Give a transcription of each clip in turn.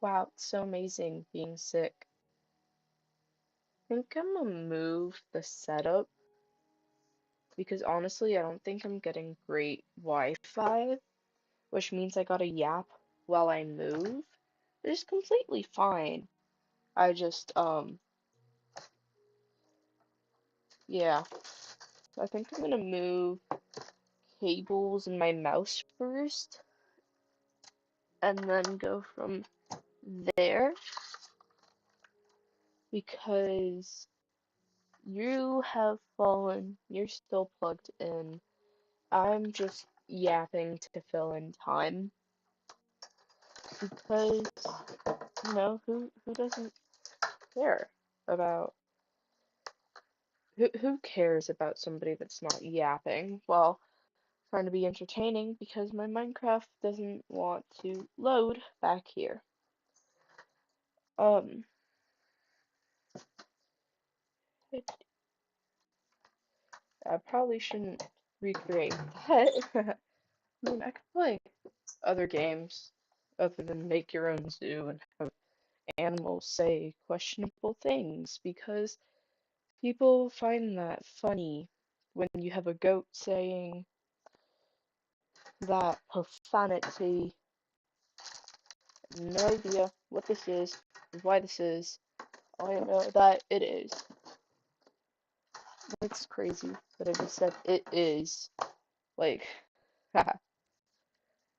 Wow, it's so amazing being sick. I think I'm gonna move the setup because honestly, I don't think I'm getting great Wi-Fi, which means I gotta yap while I move. Which is completely fine. I just, yeah. I think I'm gonna move cables and my mouse first, and then go from there because you have fallen. You're still plugged in. I'm just yapping to fill in time because, who doesn't care about who cares about somebody that's not yapping while trying to be entertaining because my Minecraft doesn't want to load back here. Um, it, I probably shouldn't recreate that. I mean, I could play other games other than make your own zoo and have animals say questionable things because people find that funny when you have a goat saying that profanity. No idea what this is, why this is. All I know that it is. It's crazy that I just said it is. Like, haha.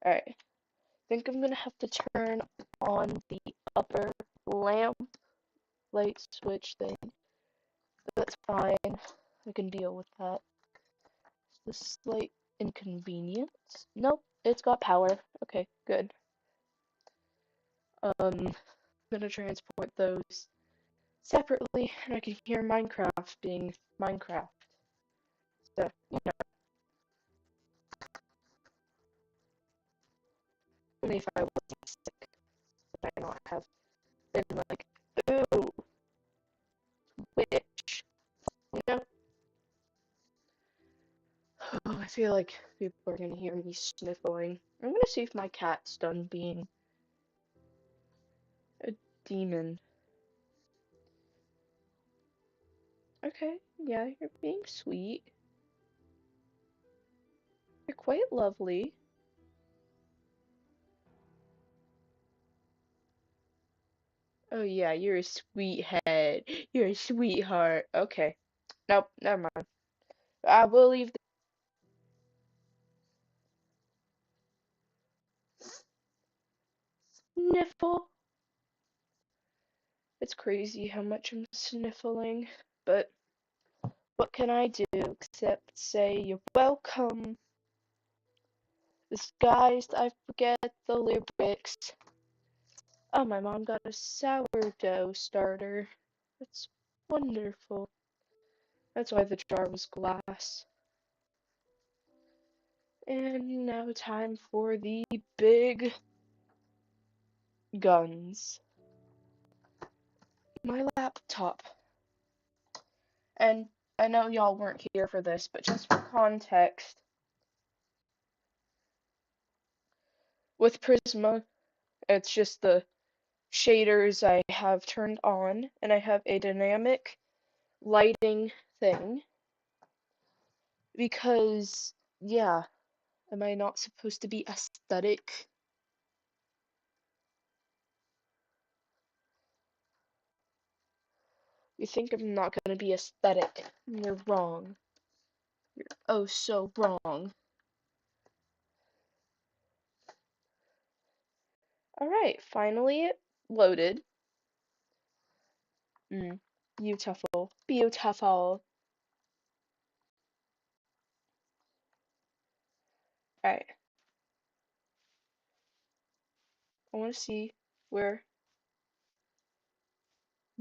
Alright. I think I'm gonna have to turn on the upper lamp light switch thing. That's fine. I can deal with that. It's a slight inconvenience. Nope, it's got power. Okay, good. I'm gonna transport those separately, and I can hear Minecraft being Minecraft. So, even if I wasn't sick, I might not have been like, ooh, witch. You know? Oh, I feel like people are gonna hear me sniffling. I'm gonna see if my cat's done being a demon. Okay, yeah, you're being sweet. You're quite lovely. Oh yeah, you're a sweethead. You're a sweetheart. Okay. Nope, never mind. I will leave the sniffle. It's crazy how much I'm sniffling, but what can I do except say you're welcome? Disguised, I forget the lyrics. Oh, my mom got a sourdough starter. That's wonderful. That's why the jar was glass. And now time for the big guns. My laptop. And I know y'all weren't here for this, but just for context, with Prisma, it's just the shaders I have turned on, and I have a dynamic lighting thing because, yeah, am I not supposed to be aesthetic? You think I'm not gonna be aesthetic? You're wrong. You're oh so wrong. Alright, finally it loaded. Beautiful. Beautiful. Alright, I wanna see where.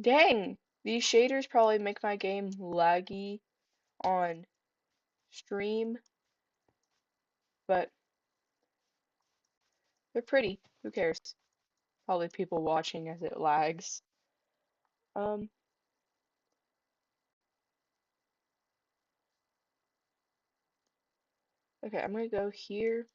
Dang! These shaders probably make my game laggy on stream, but they're pretty. Who cares? Probably people watching as it lags. Um, okay, I'm gonna go here.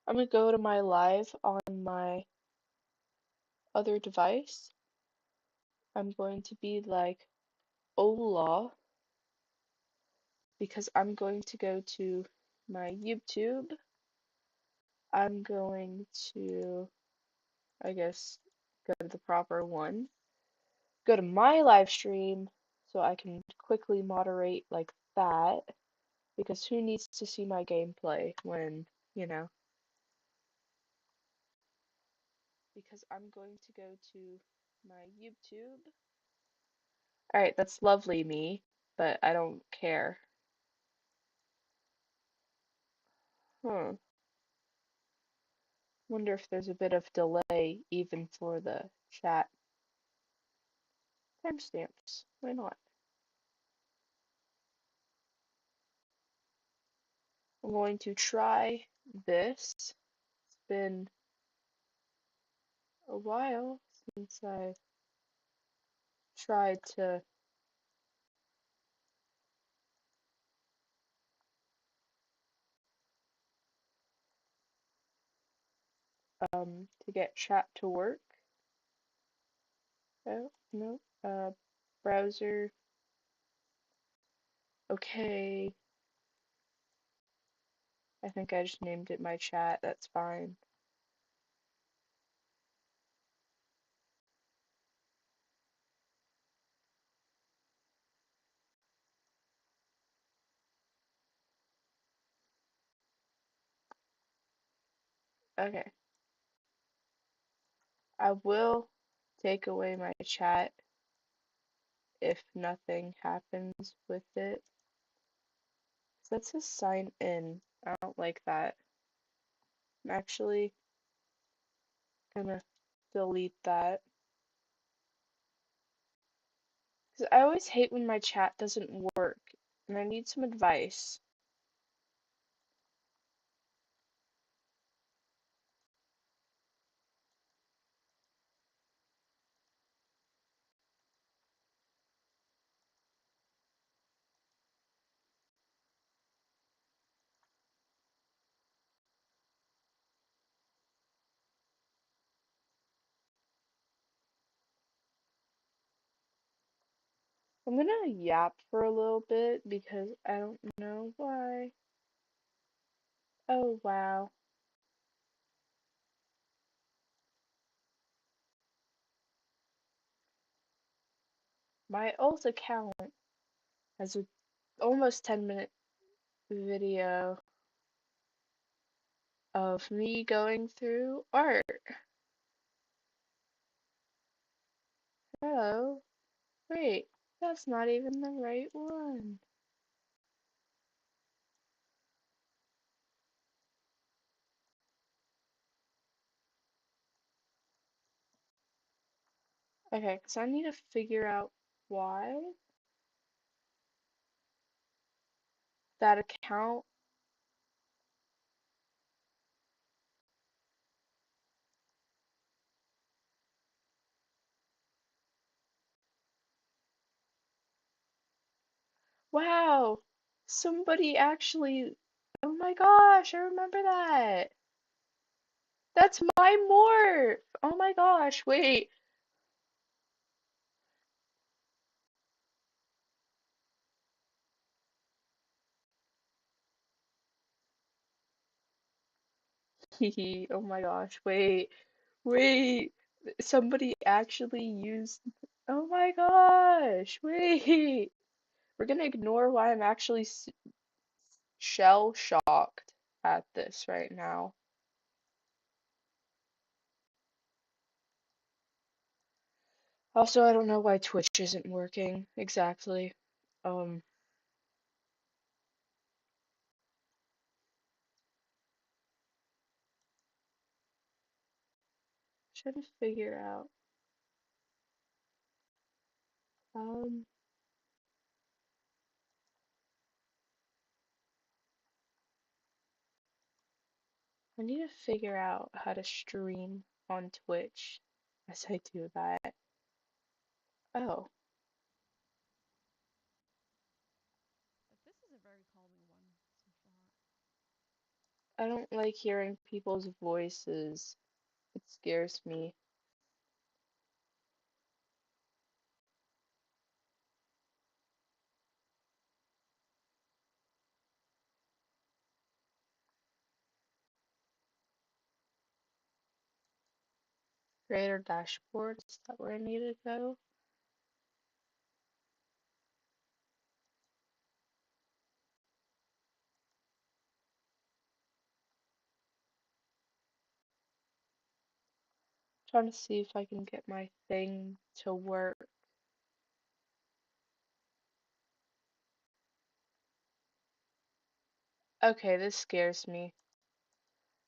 I'm gonna go to my live on my other device. I'm going to be like, hola, because I'm going to go to my YouTube. I'm going to, I guess, go to the proper one. Go to my live stream so I can quickly moderate like that. Because who needs to see my gameplay when, you know? Because I'm going to go to my YouTube. Alright, that's lovely me, but I don't care. Huh. Wonder if there's a bit of delay even for the chat. Timestamps. Why not? I'm going to try this. It's been a while since I tried to get chat to work. Oh, no. Browser. Okay. I think I just named it my chat. That's fine. Okay. I will take away my chat if nothing happens with it. That says sign in. I don't like that. I'm actually gonna delete that. Because I always hate when my chat doesn't work, and I need some advice. I'm gonna yap for a little bit because I don't know why. Oh wow. My old account has a almost 10-minute video of me going through art. Hello. Wait, that's not even the right one. Okay, because I need to figure out why that account. Wow, somebody actually. Oh my gosh, I remember that. That's my morph. Oh my gosh, wait. Hehe, oh my gosh, wait. Wait. Somebody actually used. Oh my gosh, wait. We're gonna ignore why I'm actually shell shocked at this right now. Also, I don't know why Twitch isn't working exactly. Um, trying to figure out. Um, I need to figure out how to stream on Twitch as I do that. Oh, But this is a very calming one so far. I don't like hearing people's voices. It scares me. Creator dashboard, is that where I need to go? Trying to see if I can get my thing to work. Okay, this scares me.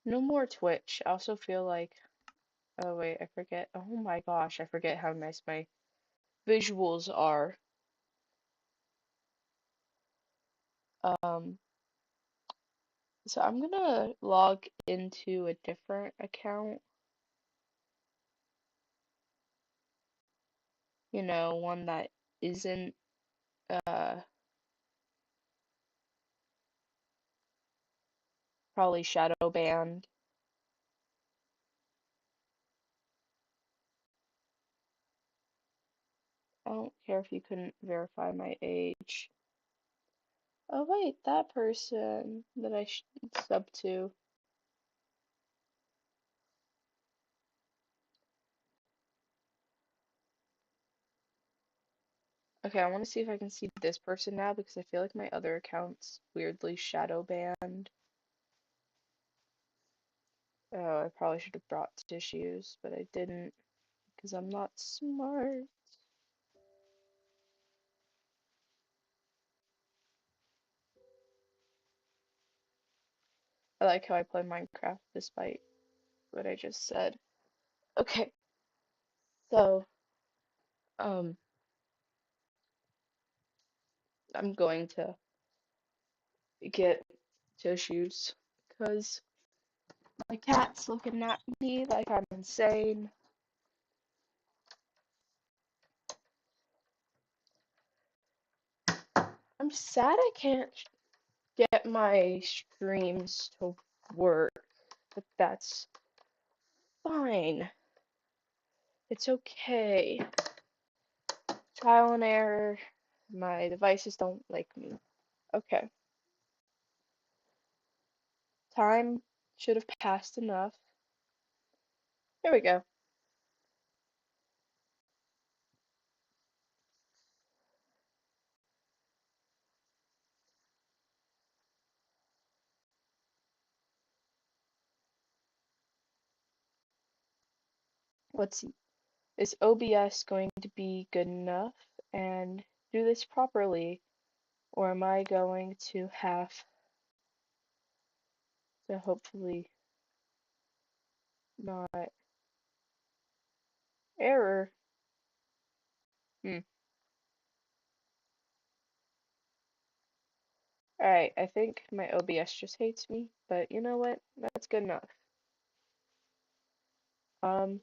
No more Twitch. I also feel like, oh wait, I forget. Oh my gosh, I forget how nice my visuals are. Um, so I'm gonna log into a different account. You know, one that isn't uh probably shadow banned. I don't care if you couldn't verify my age. Oh wait, that person that I sub to. Okay, I want to see if I can see this person now because I feel like my other account's weirdly shadow banned. Oh, I probably should have brought tissues, but I didn't because I'm not smart. I like how I play Minecraft despite what I just said. Okay, so um I'm going to get tissues because my cat's looking at me like I'm insane. I'm sad I can't get my streams to work, but that's fine. It's okay. Trial and error. My devices don't like me. Okay. Time should have passed enough. There we go. Let's see. Is OBS going to be good enough and do this properly? Or am I going to have to hopefully not error? Hmm. Alright, I think my OBS just hates me, but you know what? That's good enough. Um,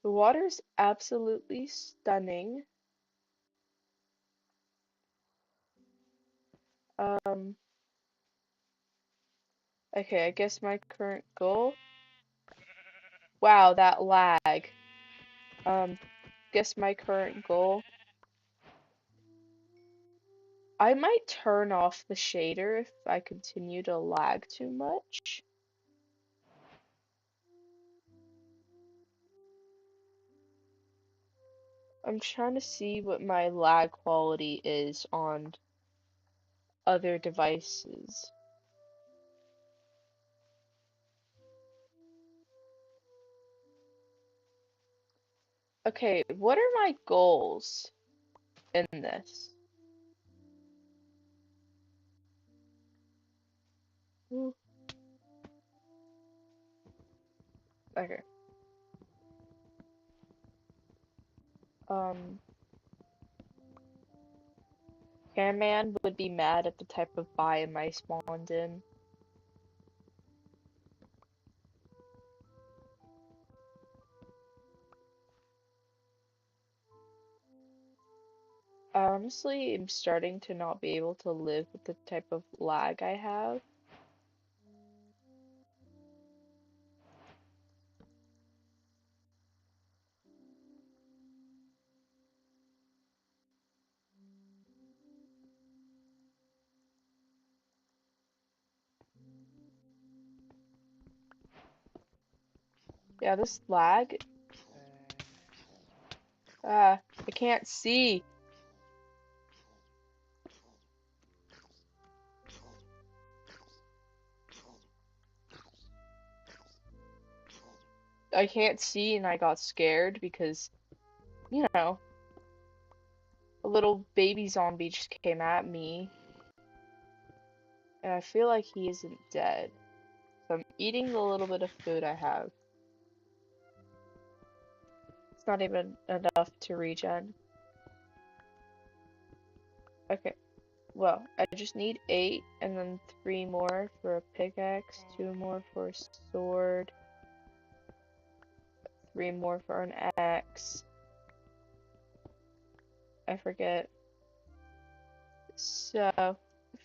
the water's absolutely stunning. Um, okay, I guess my current goal. Wow, that lag. Guess my current goal. I might turn off the shader if I continue to lag too much. I'm trying to see what my lag quality is on other devices. Okay, what are my goals in this? Ooh, okay. Um, Camman would be mad at the type of biome I spawned in. honestly am starting to not be able to live with the type of lag I have. Yeah, this lag. Ah, I can't see. I can't see and I got scared because, you know, a little baby zombie just came at me and I feel like he isn't dead. So I'm eating the little bit of food I have. It's not even enough to regen. Okay, well, I just need 8 and then 3 more for a pickaxe, 2 more for a sword, 3 more for an axe. I forget. So,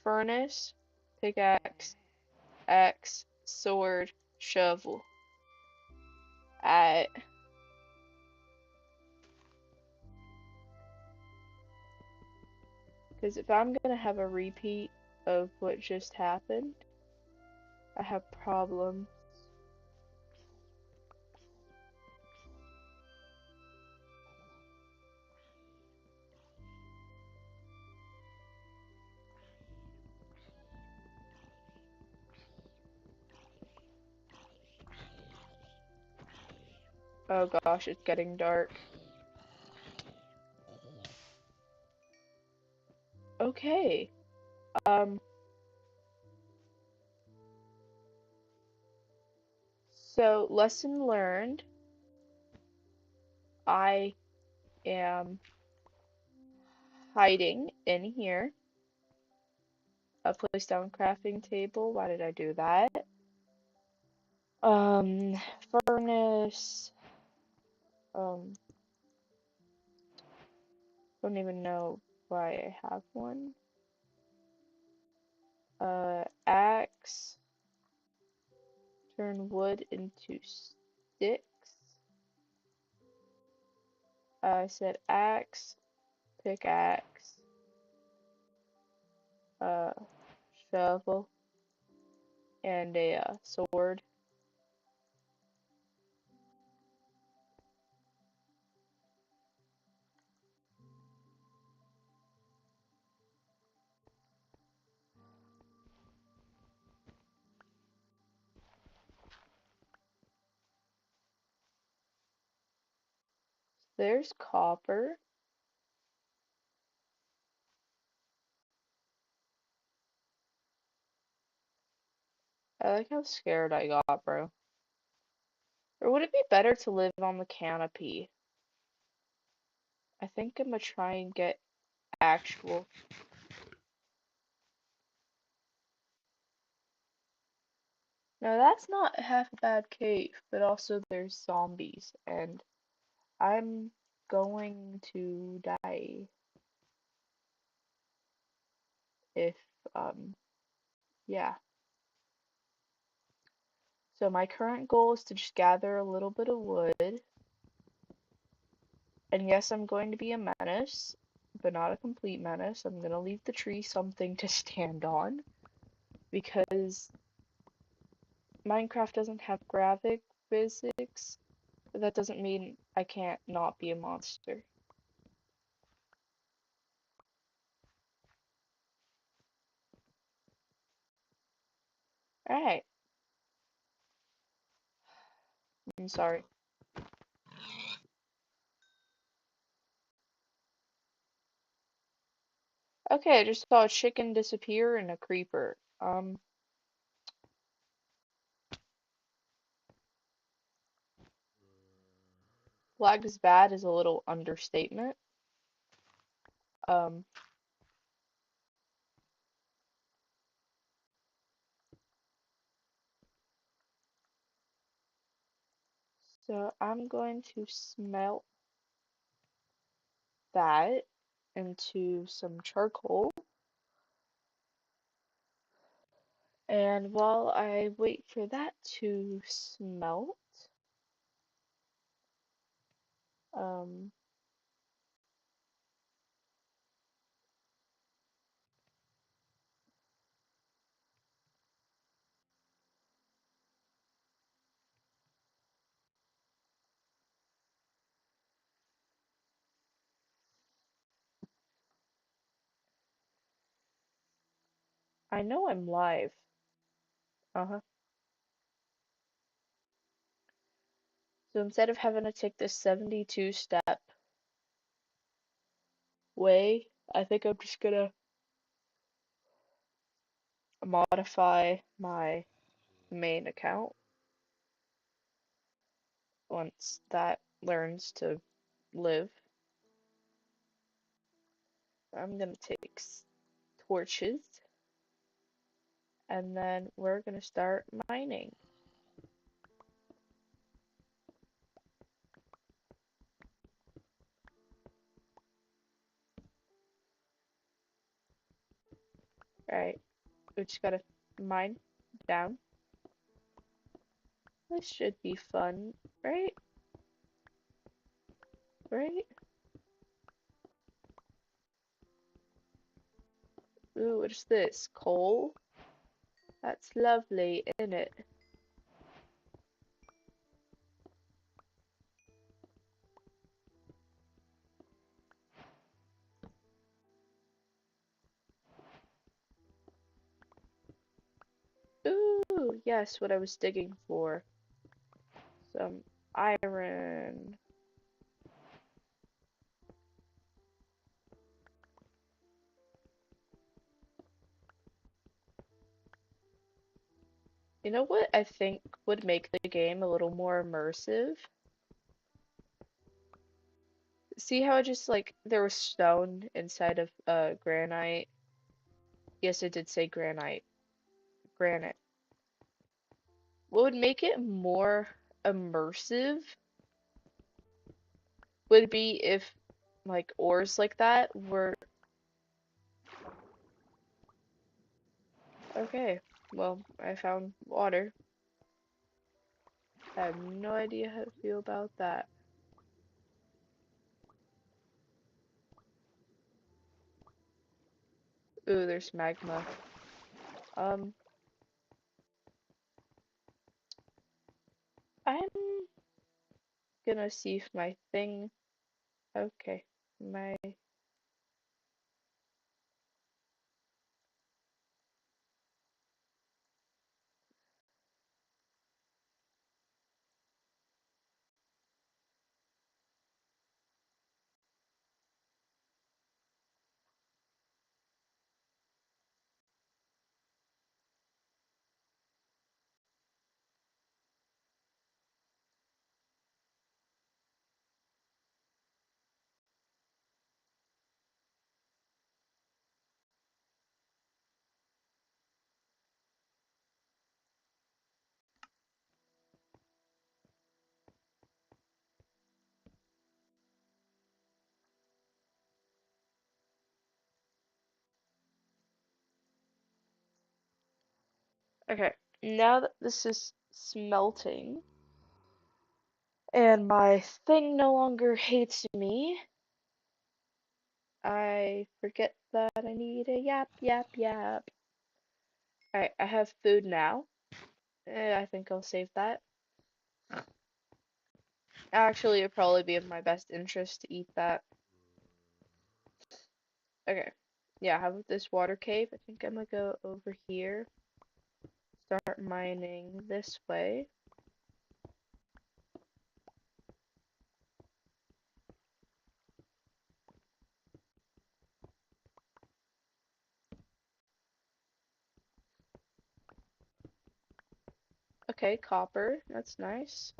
furnace, pickaxe, axe, sword, shovel. Alright. Because if I'm gonna have a repeat of what just happened, I have problems. Oh gosh, it's getting dark. Okay. Um, so lesson learned. I am hiding in here. A place down crafting table. Why did I do that? Um, furnace. Um, don't even know why I have one. Axe. Turn wood into sticks. I said axe, pickaxe, uh, shovel, and a sword. There's copper. I like how scared I got, bro. Or would it be better to live on the canopy? I think I'm gonna try and get actual. No, that's not half a bad cave, but also there's zombies, and I'm going to die if, yeah. So my current goal is to just gather a little bit of wood. And yes, I'm going to be a menace, but not a complete menace. I'm gonna leave the tree something to stand on because Minecraft doesn't have graphic physics. But that doesn't mean I can't not be a monster. Alright, I'm sorry. Okay, I just saw a chicken disappear and a creeper. Lag is bad is a little understatement. Um, so I'm going to smelt that. into some charcoal. And while I wait for that to smelt, um, I know I'm live. Uh-huh. So instead of having to take this 72 step way, I think I'm just gonna modify my main account once that learns to live. I'm gonna take torches and then we're gonna start mining. Alright, we just gotta mine down. This should be fun, right? Right? Ooh, what is this? Coal? That's lovely, isn't it? Ooh, yes, what I was digging for. Some iron. You know what I think would make the game a little more immersive? See how just like there was stone inside of granite? Yes, it did say granite. Granite. What would make it more immersive would be if like ores like that were okay. Well, I found water. I have no idea how to feel about that. Ooh, there's magma. Um, I'm gonna see if my thing. Okay, my. Okay, now that this is smelting and my thing no longer hates me, I forget that I need a yap, yap, yap. Alright, I have food now. I think I'll save that. Actually, it'd probably be in my best interest to eat that. Okay. Yeah, how about this water cave? I think I'm gonna go over here. Start mining this way. Okay, copper. That's nice.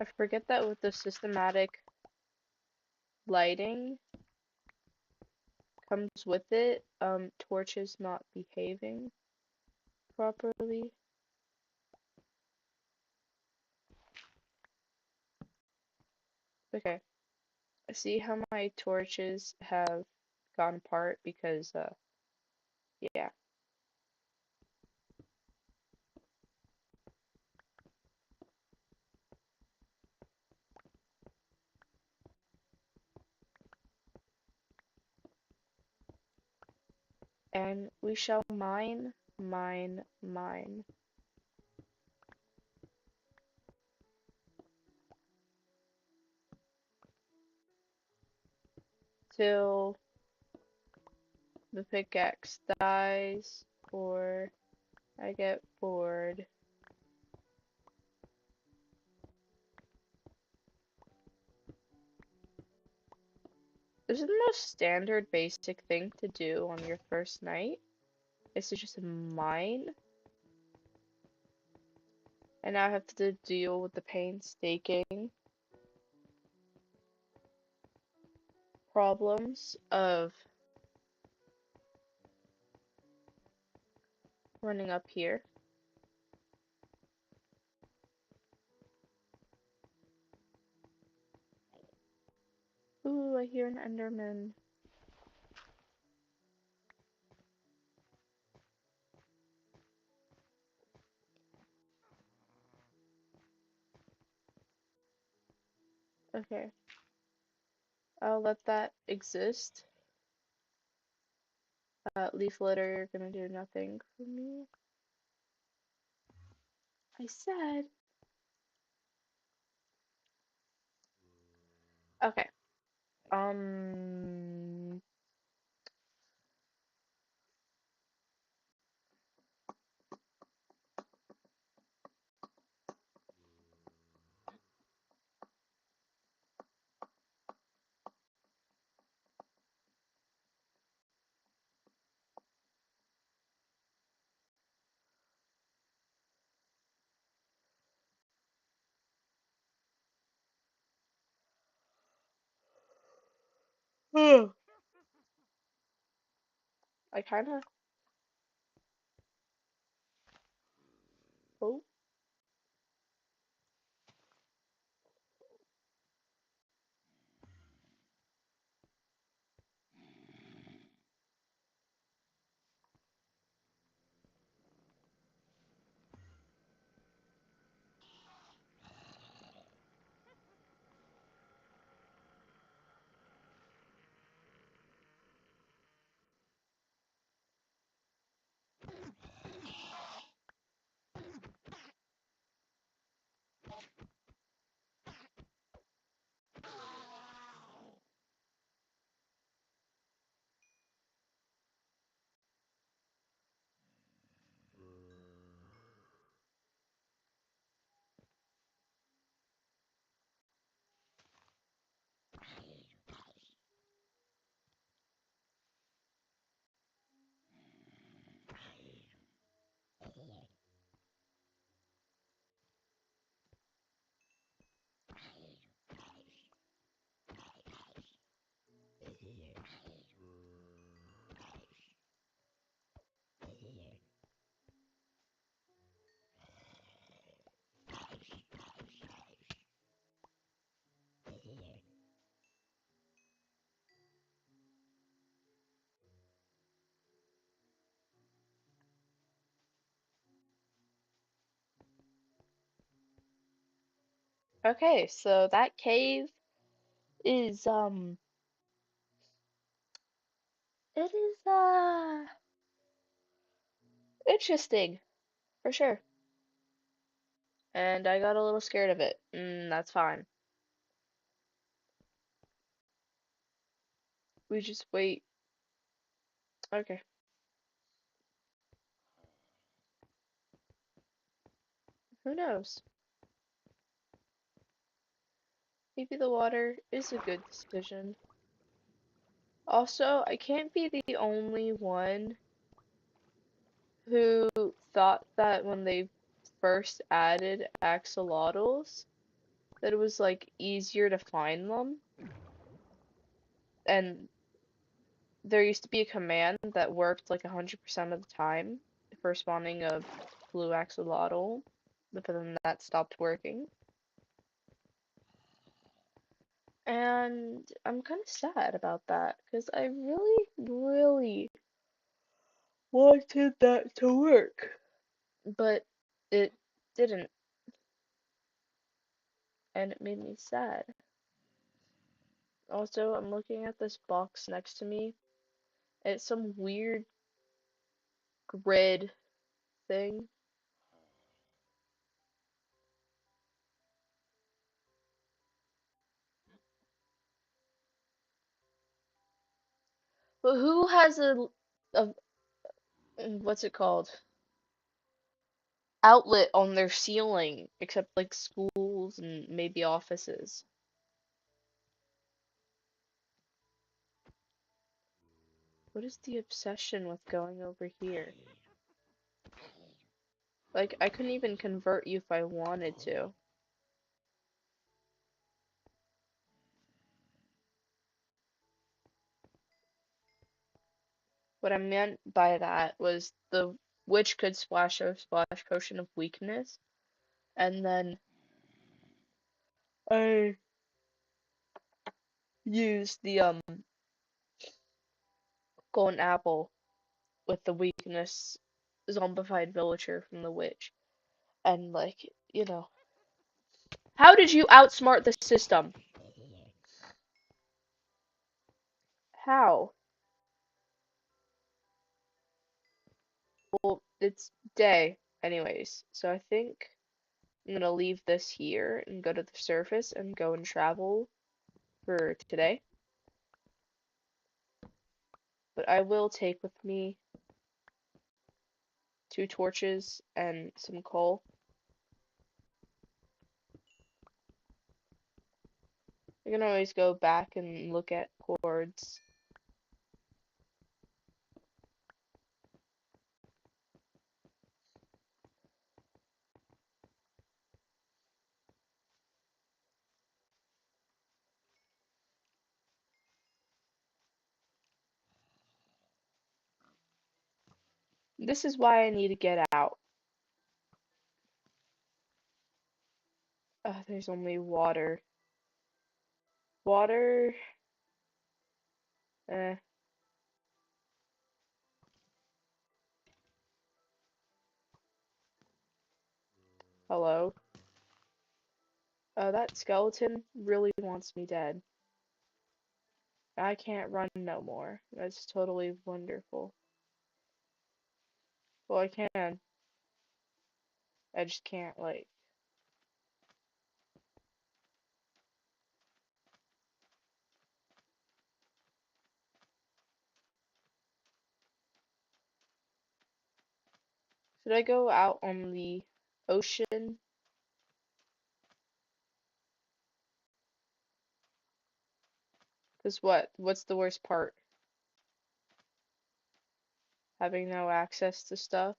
I forget that with the systematic lighting comes with it, torches not behaving properly. Okay, I see how my torches have gone apart because, yeah. And we shall mine, mine, mine. Till the pickaxe dies or I get bored. This is the most standard basic thing to do on your first night, is to just mine. And now I have to deal with the painstaking problems of running up here. Ooh, I hear an Enderman. Okay, I'll let that exist. Leaf litter, you're gonna do nothing for me. I said. Okay. Um. I kinda. Oh. Okay, so that cave is it is interesting for sure. And I got a little scared of it. That's fine. We just wait. Okay. Who knows? Maybe the water is a good decision. Also, I can't be the only one who thought that when they first added axolotls that it was like easier to find them. And there used to be a command that worked like 100% of the time for spawning a blue axolotl, but then that stopped working. And I'm kind of sad about that because I really, really wanted that to work, but it didn't, and it made me sad. Also, I'm looking at this box next to me. It's some weird grid thing. But who has a what's it called? Outlet on their ceiling, except like schools and maybe offices. What is the obsession with going over here? Like, I couldn't even convert you if I wanted to. What I meant by that was the witch could splash a splash potion of weakness, and then I used the golden apple with the weakness zombified villager from the witch. And like, you know, how did you outsmart the system? How? Well, it's day anyways, so I think I'm gonna leave this here and go to the surface and go and travel for today. But I will take with me 2 torches and some coal. I can always go back and look at cords. This is why I need to get out. There's only water. Water. Eh. Hello. That skeleton really wants me dead. I can't run no more. That's totally wonderful. Well, I can. I just can't, like. Should I go out on the ocean? Because what? What's the worst part? Having no access to stuff?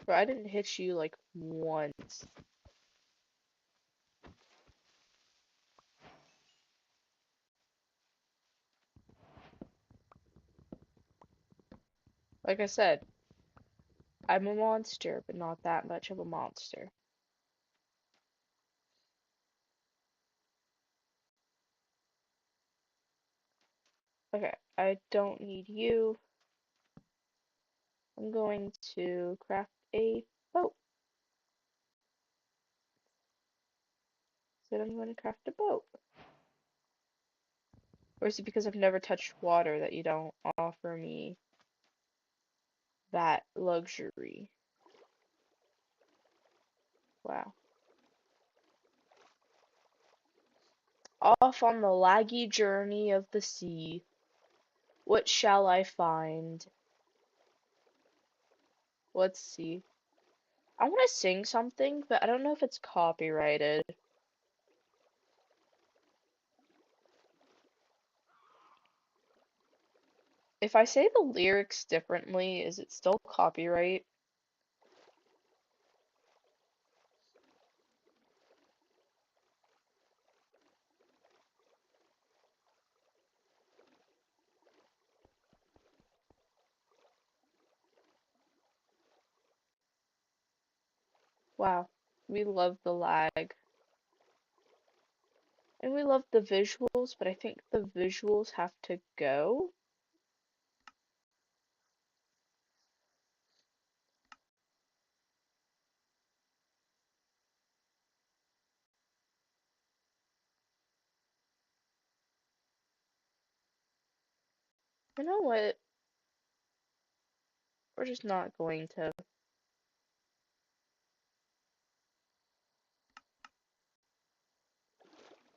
Bro, I didn't hit you like once. Like I said, I'm a monster, but not that much of a monster. Okay, I don't need you. I'm going to craft a boat. Said I'm going to craft a boat. Or is it because I've never touched water that you don't offer me that luxury? Wow. Off on the laggy journey of the sea, what shall I find? Let's see. I want to sing something, but I don't know if it's copyrighted. If I say the lyrics differently, is it still copyright? Wow. We love the lag. And we love the visuals, but I think the visuals have to go. You know what? We're just not going to.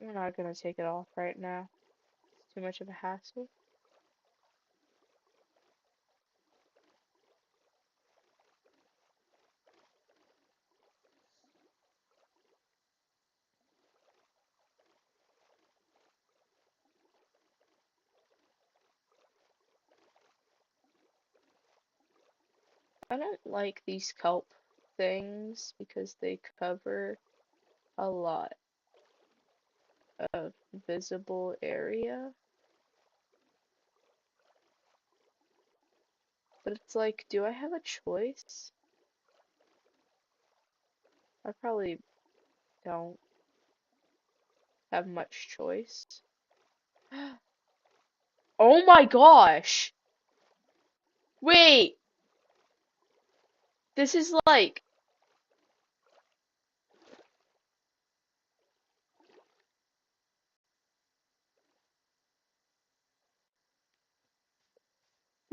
We're not gonna take it off right now. It's too much of a hassle. I don't like these kelp things because they cover a lot of visible area. But it's like, do I have a choice? I probably don't have much choice. Oh my gosh! Wait! This is like,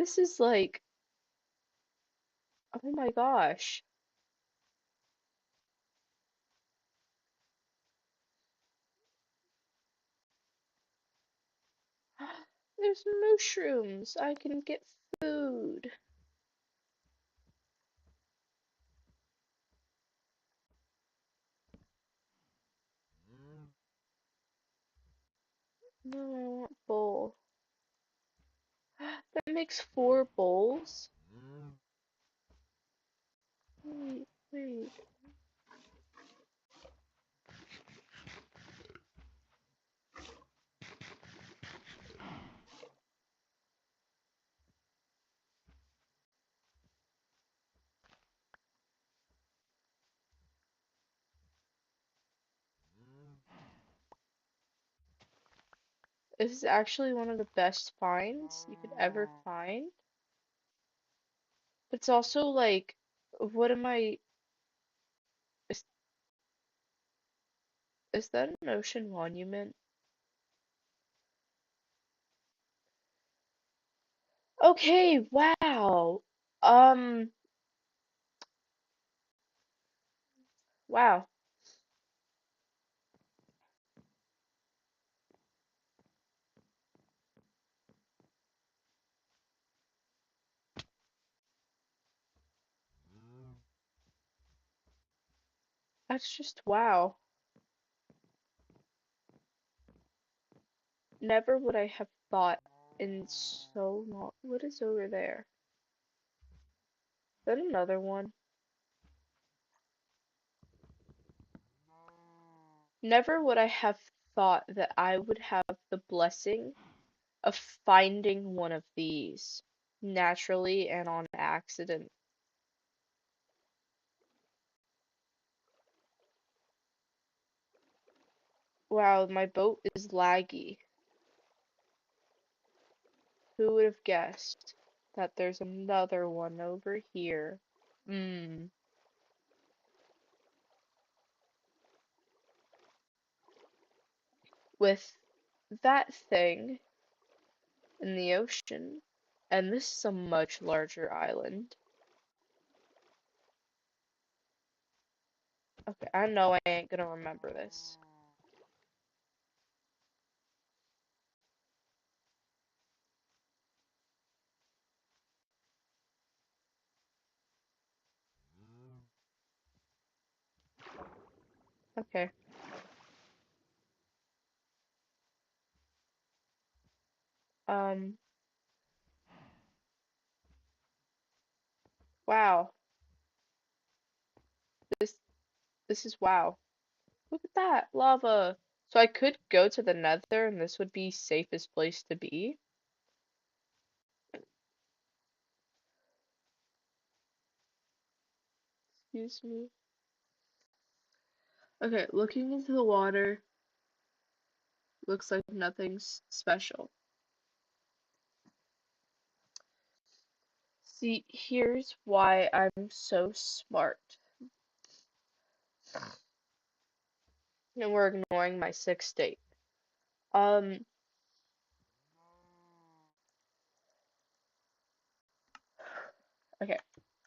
this is like, oh my gosh. There's mushrooms. I can get food. No, I want bowl. That makes 4 bowls. Wait, wait. This is actually one of the best finds you could ever find. But it's also like, what am I? Is, is that an ocean monument? Okay, wow. Um, wow. That's just wow. Never would I have thought in so long. What is over there? Is that another one? Never would I have thought that I would have the blessing of finding one of these naturally and on accident. Wow, my boat is laggy. Who would have guessed that there's another one over here? Hmm. With that thing in the ocean, and this is a much larger island. Okay, I know I ain't gonna remember this. Okay. Um, wow. This this is wow. Look at that, lava. So I could go to the Nether and this would be safest place to be. Excuse me. Okay, looking into the water looks like nothing's special. See, here's why I'm so smart. And we're ignoring my sixth state. Um, okay.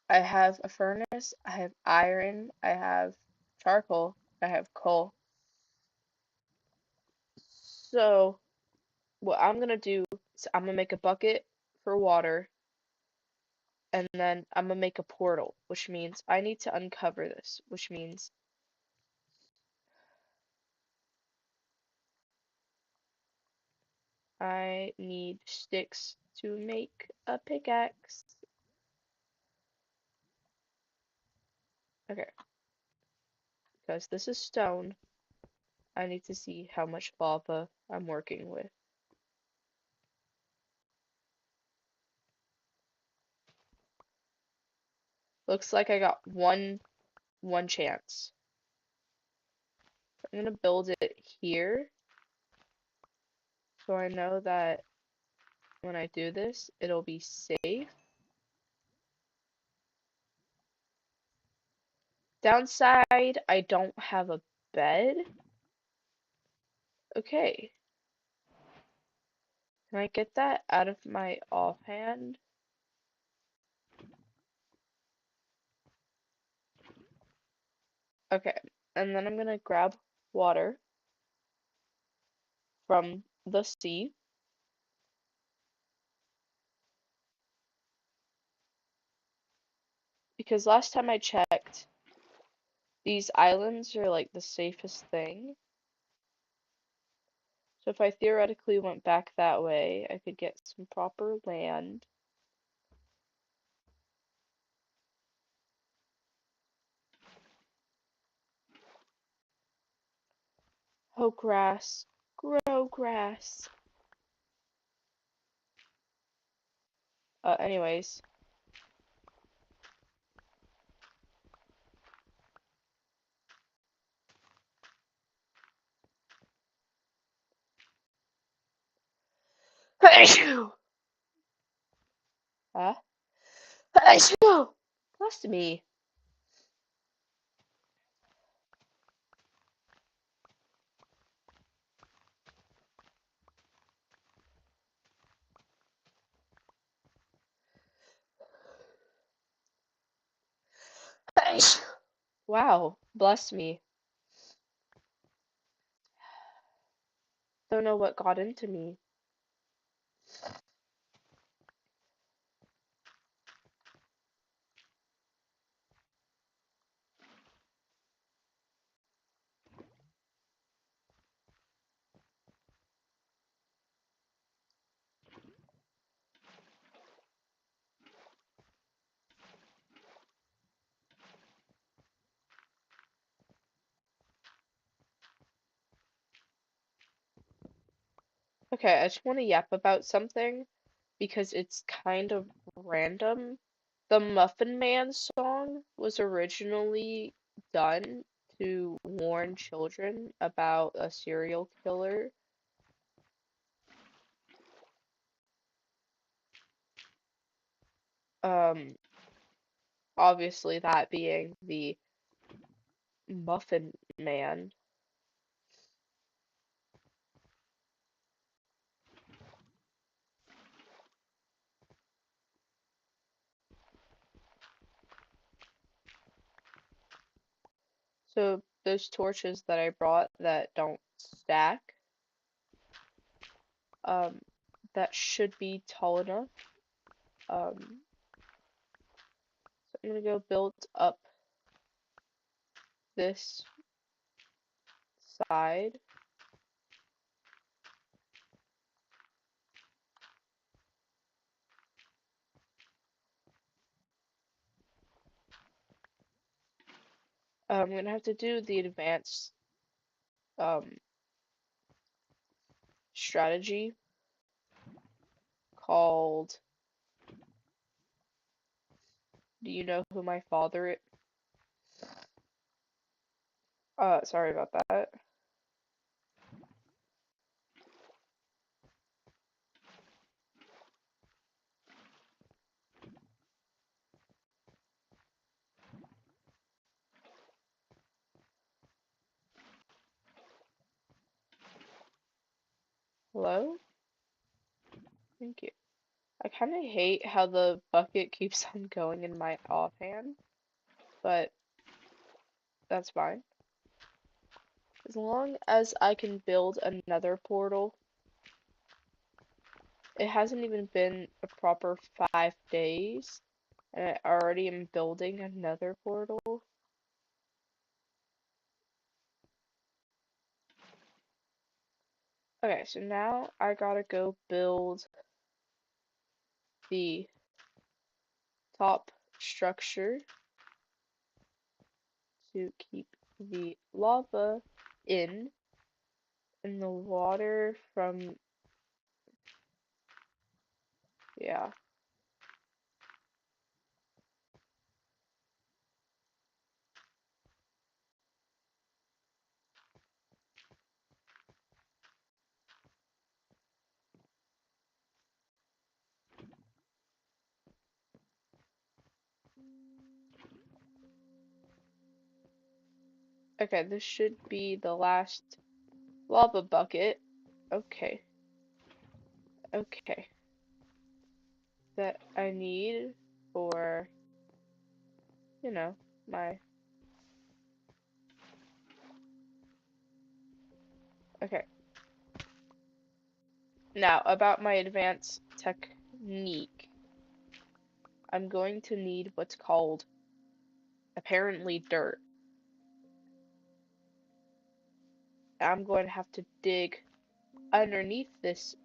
I have a furnace, I have iron, I have charcoal, I have coal. So, what I'm gonna do is I'm gonna make a bucket for water, and then I'm gonna make a portal, which means I need to uncover this, which means I need sticks to make a pickaxe. Okay, because this is stone, I need to see how much lava I'm working with. Looks like I got one chance. I'm gonna build it here so I know that when I do this, it'll be safe. Downside, I don't have a bed. Okay. Can I get that out of my offhand? Okay. And then I'm gonna grab water from the sea. Because last time I checked, these islands are like the safest thing. So if I theoretically went back that way, I could get some proper land. Oh, grass. Grow grass. Anyways. Huh? Bless me. Wow, bless me. Don't know what got into me. Okay, I just want to yap about something because it's kind of random. The Muffin Man song was originally done to warn children about a serial killer. Um, Obviously that being the Muffin Man. So those torches that I brought that don't stack, um, that should be tall enough. So I'm gonna go build up this side. I'm gonna have to do the advanced um, strategy called. Do you know who my father is? Sorry about that. Hello? Thank you. I kind of hate how the bucket keeps on going in my offhand, but that's fine. As long as I can build another portal, it hasn't even been a proper 5 days, and I already am building another portal. Okay, so now I gotta go build the top structure to keep the lava in and the water from, yeah. Okay, this should be the last lava bucket. Okay, okay. That I need for, you know, my, okay. Now, about my advanced technique. I'm going to need what's called, apparently, dirt. I'm going to have to dig underneath this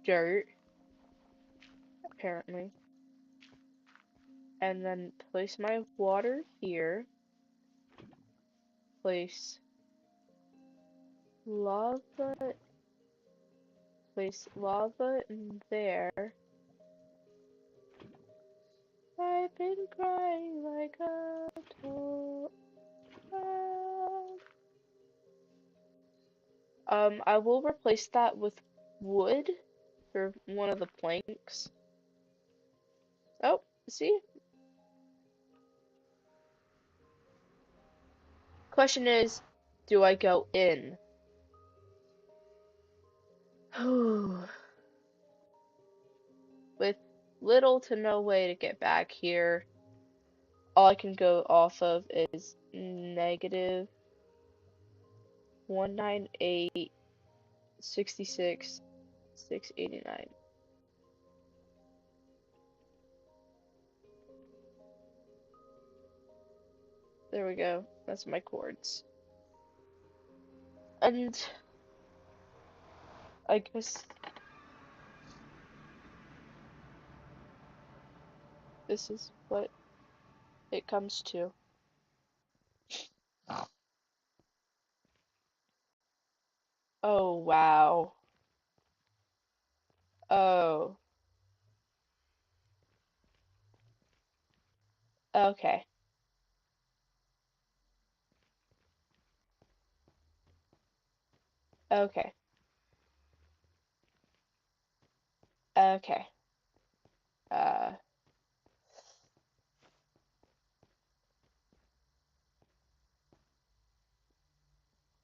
dirt, apparently, and then place my water here, place lava, place lava in there. I've been crying like a child. I will replace that with wood for one of the planks. Oh, see? Question is, do I go in? With little to no way to get back here, all I can go off of is negative 198 66 689. There we go. That's my chords. And I guess this is what it comes to. Oh, wow. Oh, okay. Okay. Okay. Uh,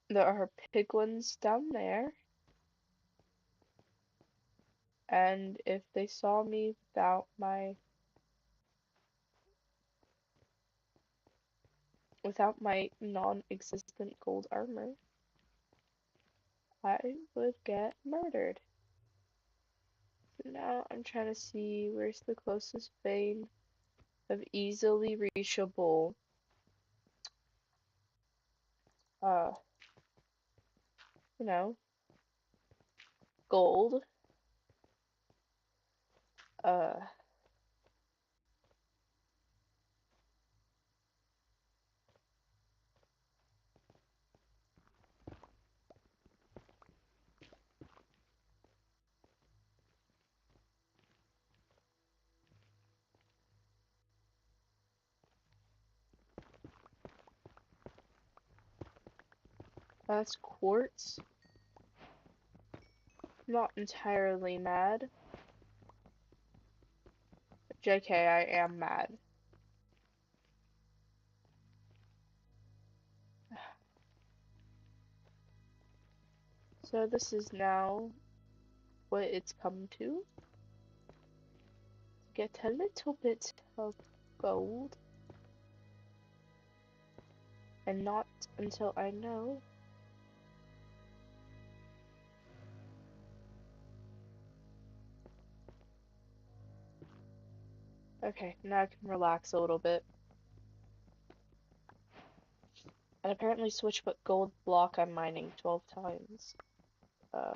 there are piglins down there, and if they saw me without my non-existent gold armor, I would get murdered. So now I'm trying to see where's the closest vein of easily reachable uh you know, gold. Uh That's quartz. Not entirely mad. JK, I am mad. So this is now what it's come to. Get a little bit of gold. And not until I know. Okay, now I can relax a little bit. And apparently switch what gold block I'm mining 12 times. Uh,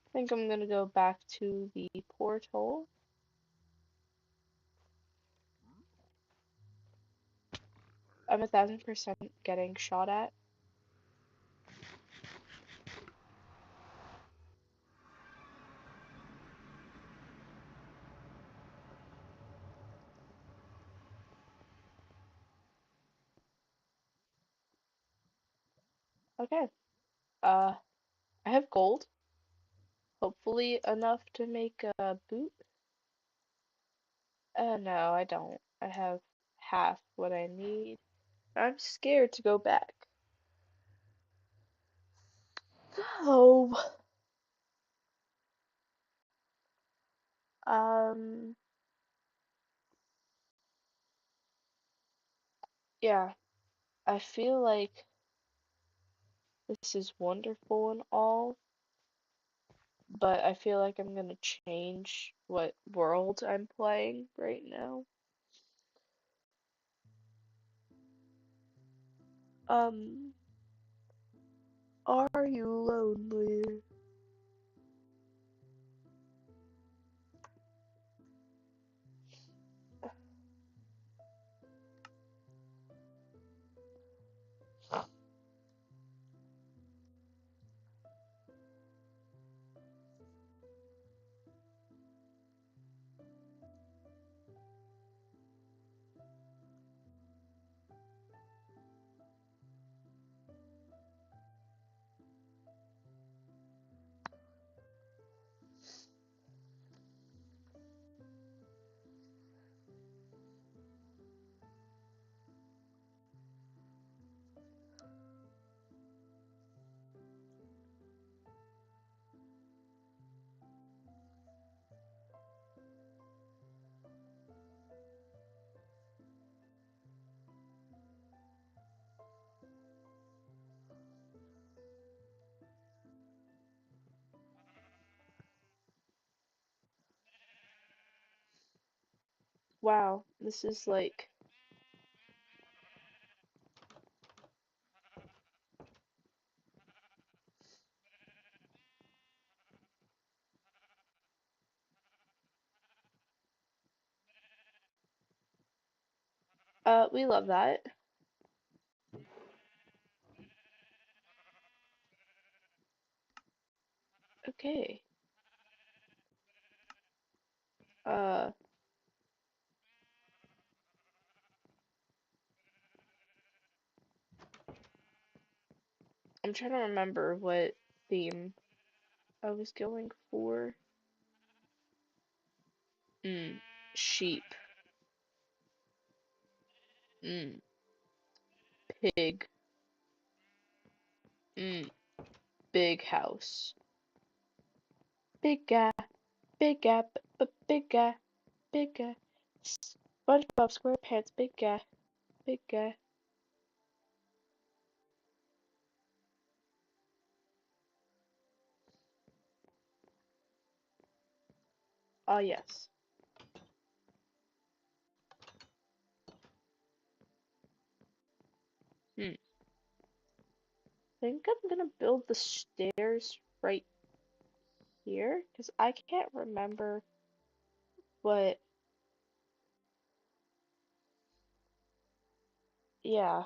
I think I'm gonna go back to the portal. I'm 1000% getting shot at. Okay. I have gold. Hopefully enough to make a boot. No, I don't. I have half what I need. I'm scared to go back. So, um, yeah, I feel like this is wonderful and all, but I feel like I'm gonna change what world I'm playing right now. Um, are you lonely? Wow, this is like, we love that. Okay. Uh, I'm trying to remember what theme I was going for. Mm, sheep. Mm, pig. Mm, big house. Big guy, big guy, big guy, big guy. SpongeBob SquarePants, big guy, big guy. Ah, yes. Hmm. I think I'm gonna build the stairs right here, because I can't remember what. Yeah.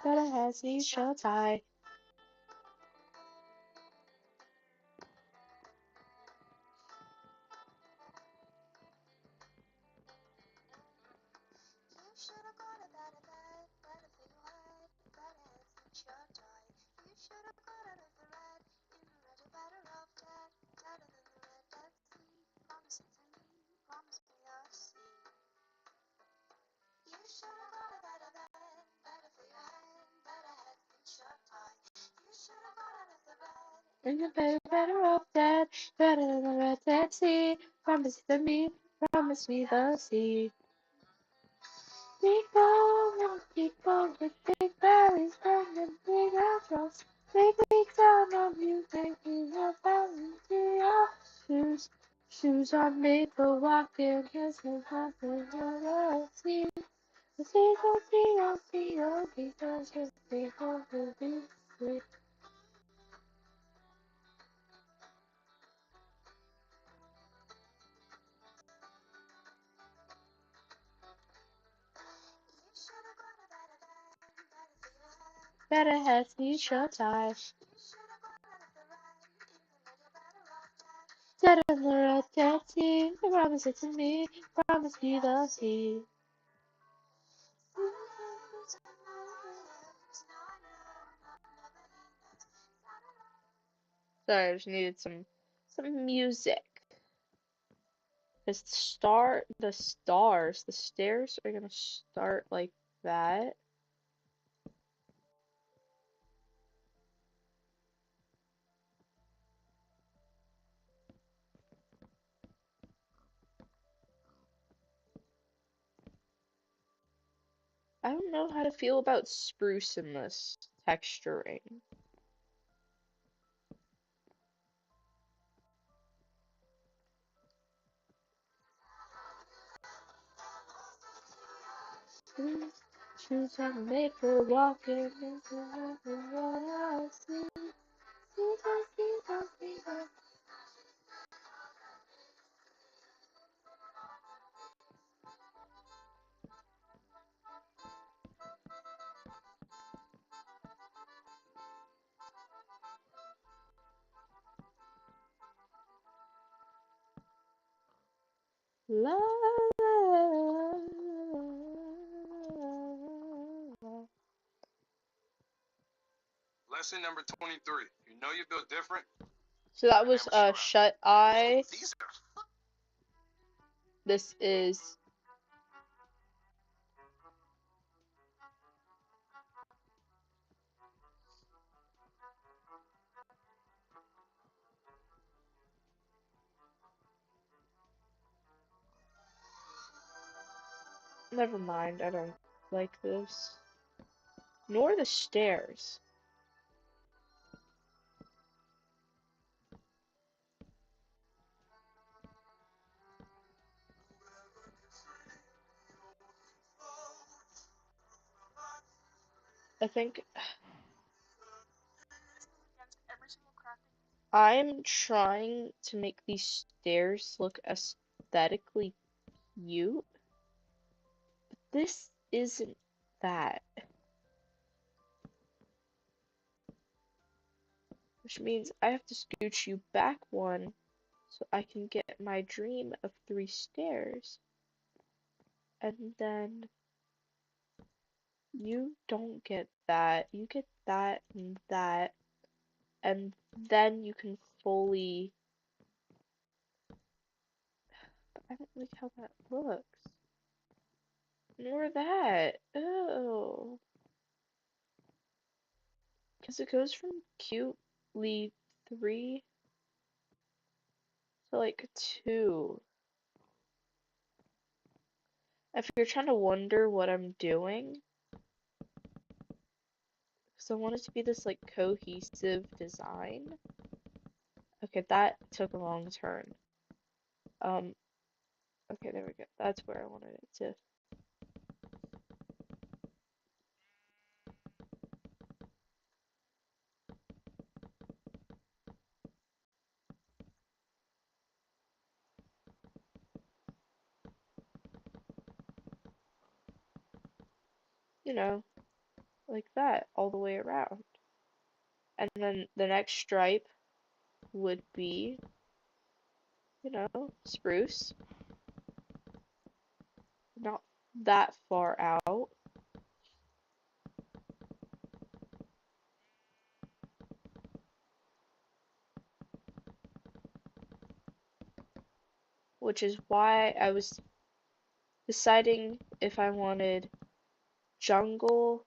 better have seashell tie. And you better off that, better than the red Dead Sea. Promise to me, promise me the sea. People with big bellies, and big afros. Big weeks down on you, taking your belly to your shoes. Shoes are made for walking, cause there's nothing to see. The sea, the sea, the sea, the sea, because you're people will be free. Better have seashell ties. Dead on the red Dead Sea, promise it to me, promise me the sea. Sorry, I just needed some music. The stairs are gonna start like that. I don't know how to feel about spruce in this texturing. Shoes are made for walking into what I see. La, la, la. Lesson number 23. You know you built different. So that was Shut Eye. This is never mind, I don't like this. Nor the stairs. I think I'm trying to make these stairs look aesthetically cute. But this isn't that. Which means I have to scooch you back one so I can get my dream of 3 stairs. And then you don't get that. You get that and that. And then you can fully. But I don't like how that looks. Nor that. Oh. Because it goes from cutely 3 to like 2. If you're trying to wonder what I'm doing, because I want it to be this like cohesive design. Okay, that took a long turn. Okay, there we go. That's where I wanted it to. You know, like that all the way around. And then the next stripe would be, spruce, not that far out, which is why I was deciding if I wanted jungle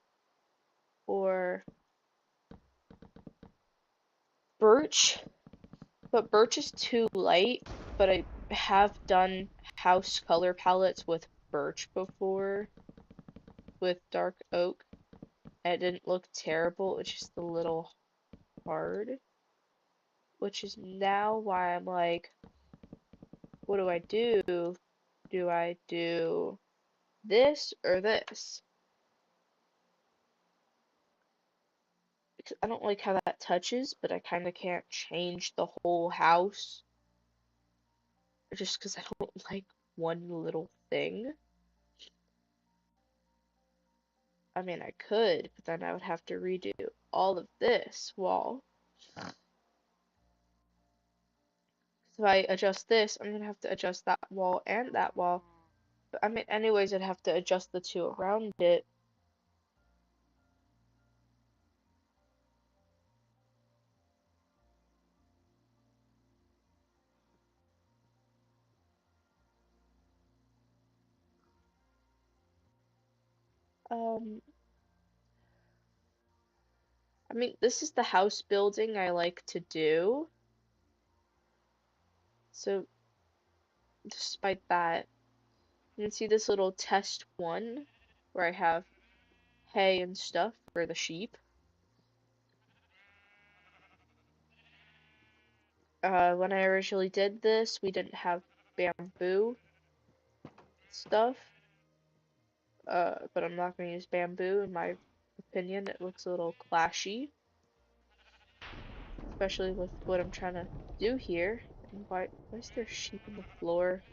or birch, but birch is too light, but I have done house color palettes with birch before, with dark oak, and it didn't look terrible, it's just a little hard, which is now why I'm like, what do I do? Do I do this or this? Because I don't like how that touches, but I kind of can't change the whole house just because I don't like one little thing. I mean, I could, but then I would have to redo all of this wall. So if I adjust this, I'm gonna have to adjust that wall and that wall. But I mean, anyways, I'd have to adjust the two around it. Um, I mean, this is the house building I like to do. So despite that, you can see this little test one where I have hay and stuff for the sheep. When I originally did this, we didn't have bamboo stuff. But I'm not going to use bamboo. In my opinion, it looks a little clashy, especially with what I'm trying to do here. And why is there sheep on the floor?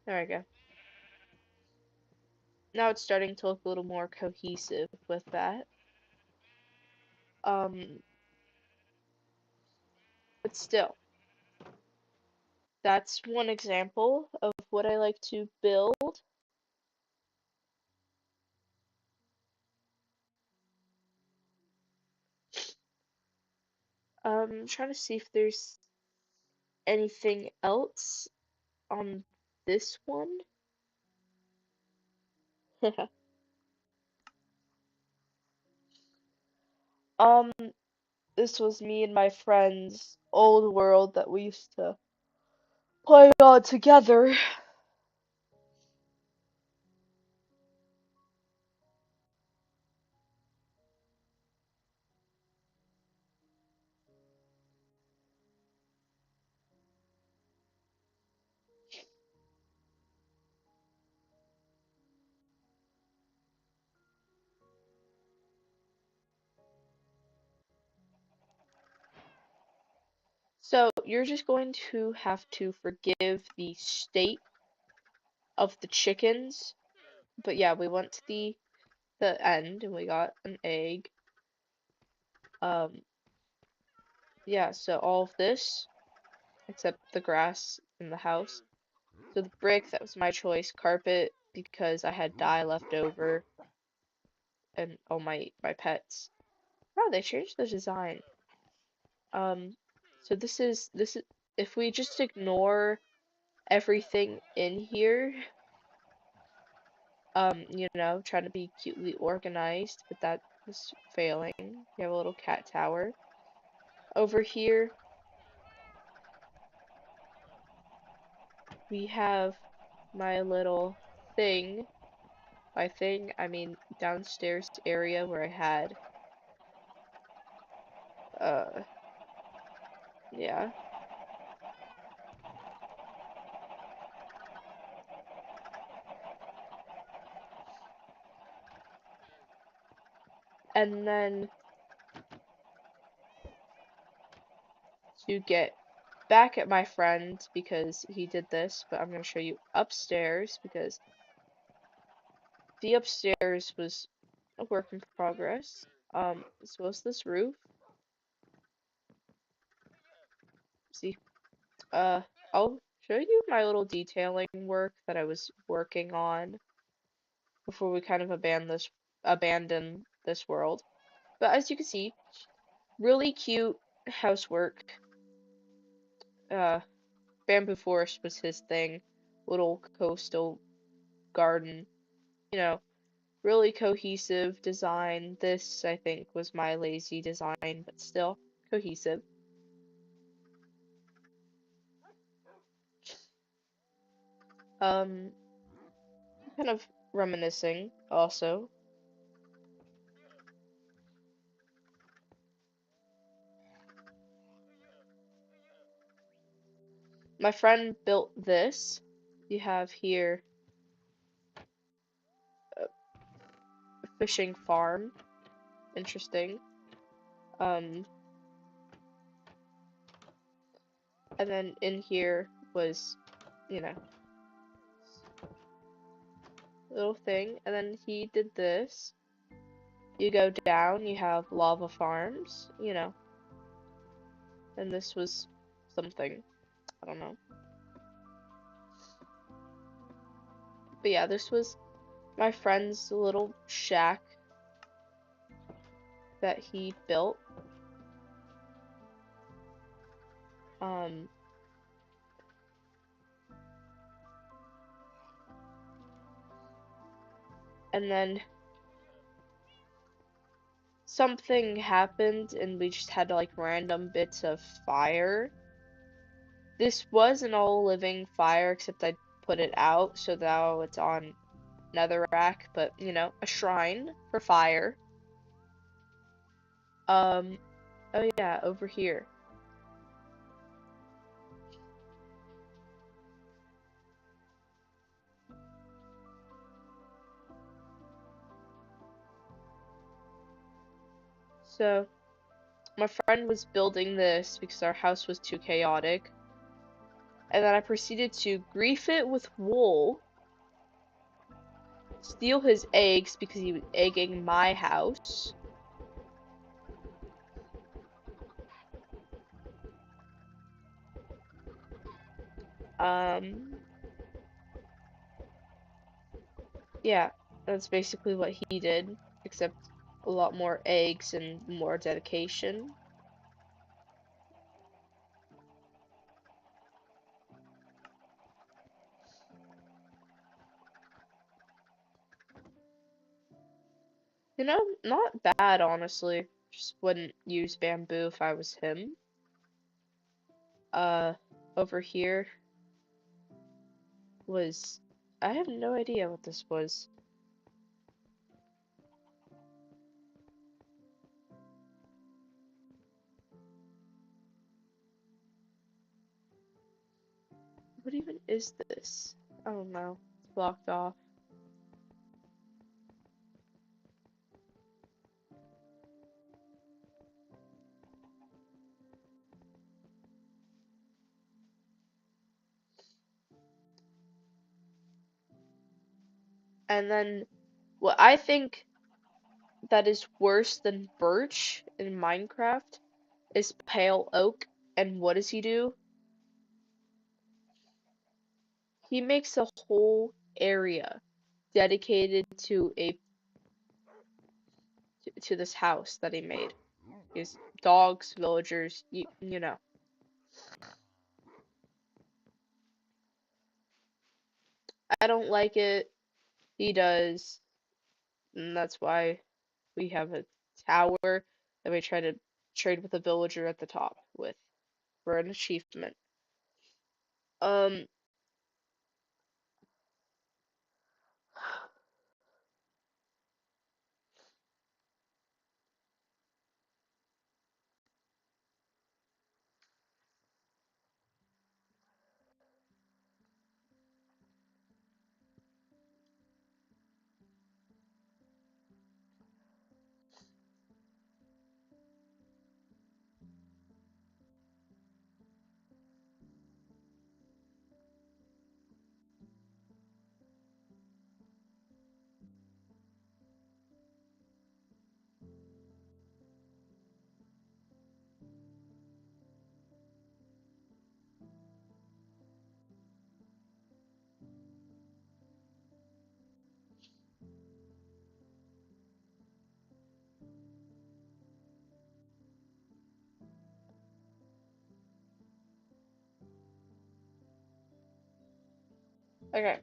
There we go. Now it's starting to look a little more cohesive with that. Um, but still, that's one example of what I like to build. Trying to see if there's anything else on this one. Um, this was me and my friend's old world that we used to play on together. So you're just going to have to forgive the state of the chickens. But yeah, we went to the end and we got an egg. Um, yeah, so all of this, except the grass in the house. So the brick, that was my choice. Carpet, because I had dye left over, and all my pets. Oh, they changed the design. Um, so this is if we just ignore everything in here, trying to be cutely organized, but that was failing. We have a little cat tower. Over here, we have my little thing. By thing, I mean downstairs area where I had, uh, yeah. And then to get back at my friend because he did this, but I'm going to show you upstairs because the upstairs was a work in progress. So was this roof. See, uh, I'll show you my little detailing work that I was working on before we kind of abandon this world. But as you can see, really cute housework. Uh, bamboo forest was his thing. Little coastal garden, you know, really cohesive design. This, I think, was my lazy design, but still cohesive. Um, kind of reminiscing also. My friend built this. You have here a fishing farm. Interesting. Um, and then in here was, you know, little thing. And then he did this. You go down, you have lava farms, you know, and this was something. I don't know. But yeah, this was my friend's little shack that he built. Um, and then something happened and we just had like random bits of fire. This was an all living fire, except I put it out, so now it's on netherrack, but you know, a shrine for fire. Oh yeah, over here. So my friend was building this because our house was too chaotic. And then I proceeded to grief it with wool, steal his eggs because he was egging my house. Um, yeah, that's basically what he did, except a lot more eggs and more dedication. You know, not bad, honestly. Just wouldn't use bamboo if I was him. Uh, over here was, I have no idea what this was. What even is this? I don't know. It's blocked off. And then what I think that is worse than birch in Minecraft is pale oak. And what does he do? He makes a whole area dedicated to this house that he made. His dogs, villagers, you know. I don't like it. He does, and that's why we have a tower that we try to trade with a villager at the top with for an achievement. Um, Okay,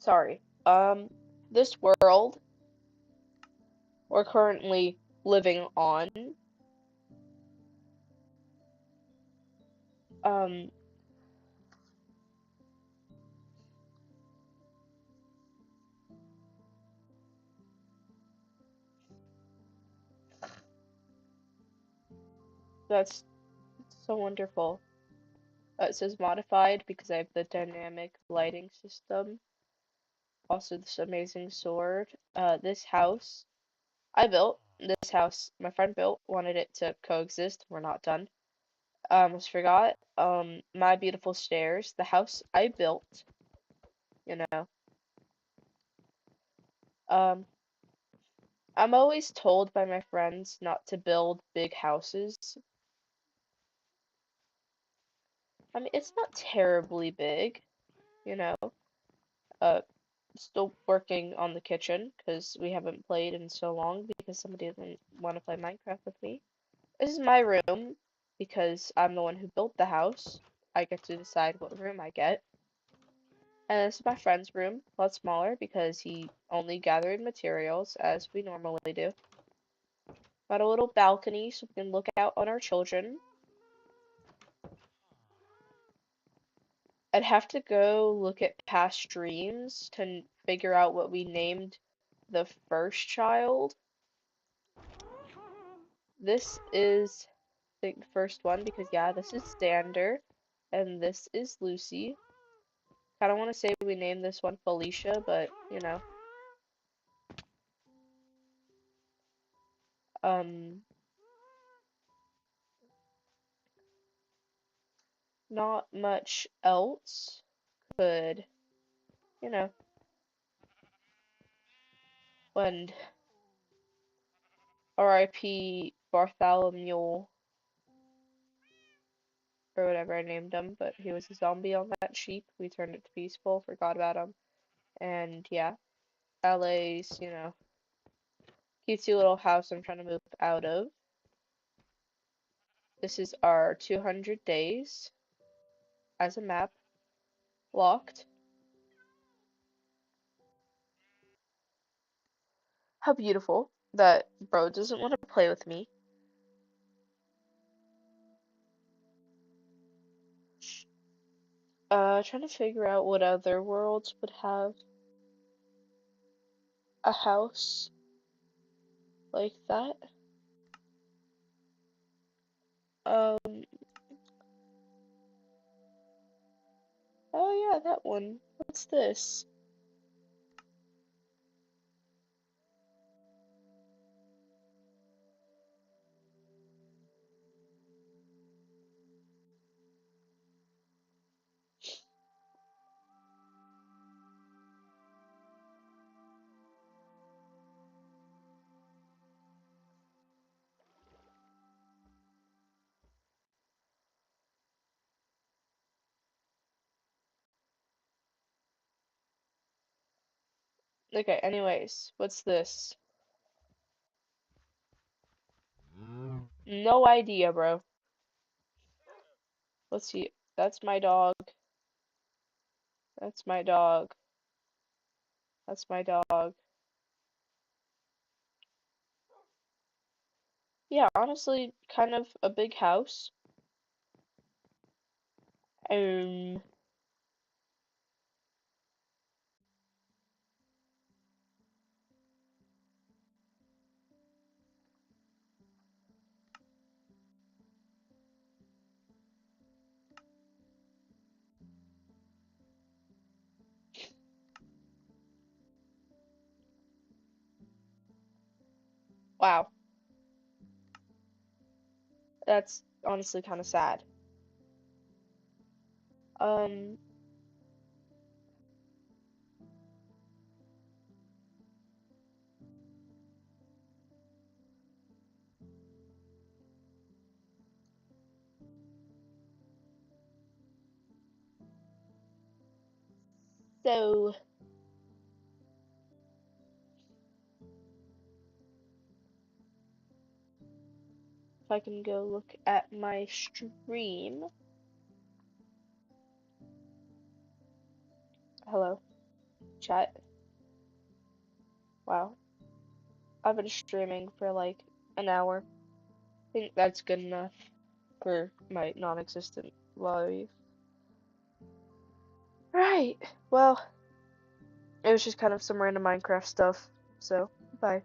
sorry. This world we're currently living on, um, that's so wonderful. It says modified because I have the dynamic lighting system. Also, this amazing sword. This house I built. This house my friend built. Wanted it to coexist. We're not done. Almost forgot. My beautiful stairs. The house I built. You know. Um, I'm always told by my friends not to build big houses. I mean, it's not terribly big, you know. Uh, Still working on the kitchen because we haven't played in so long because somebody doesn't want to play Minecraft with me. This is my room because I'm the one who built the house. I get to decide what room I get. And this is my friend's room, a lot smaller because he only gathered materials as we normally do. Got a little balcony so we can look out on our children. I'd have to go look at past streams to figure out what we named the first child. This is, I think, the first one because, yeah, this is Xander and this is Lucy. Kind of want to say we named this one Felicia, but, you know, um, not much else could, you know, when R.I.P. Bartholomew or whatever I named him, but he was a zombie on that sheep. We turned it to peaceful, forgot about him. And yeah, LA's, you know, cutesy little house I'm trying to move out of. This is our 200 days as a map locked. How beautiful that bro doesn't want to play with me. Trying to figure out what other worlds would have a house like that. Um, oh yeah, that one. What's this? Okay, anyways, what's this? No idea, bro. Let's see. That's my dog. That's my dog. That's my dog. Yeah, honestly, kind of a big house. Um, wow. That's honestly kind of sad. Um, so if I can go look at my stream. Hello, chat. Wow. I've been streaming for like an hour. I think that's good enough for my non-existent life. Right. Well, it was just kind of some random Minecraft stuff. So, bye.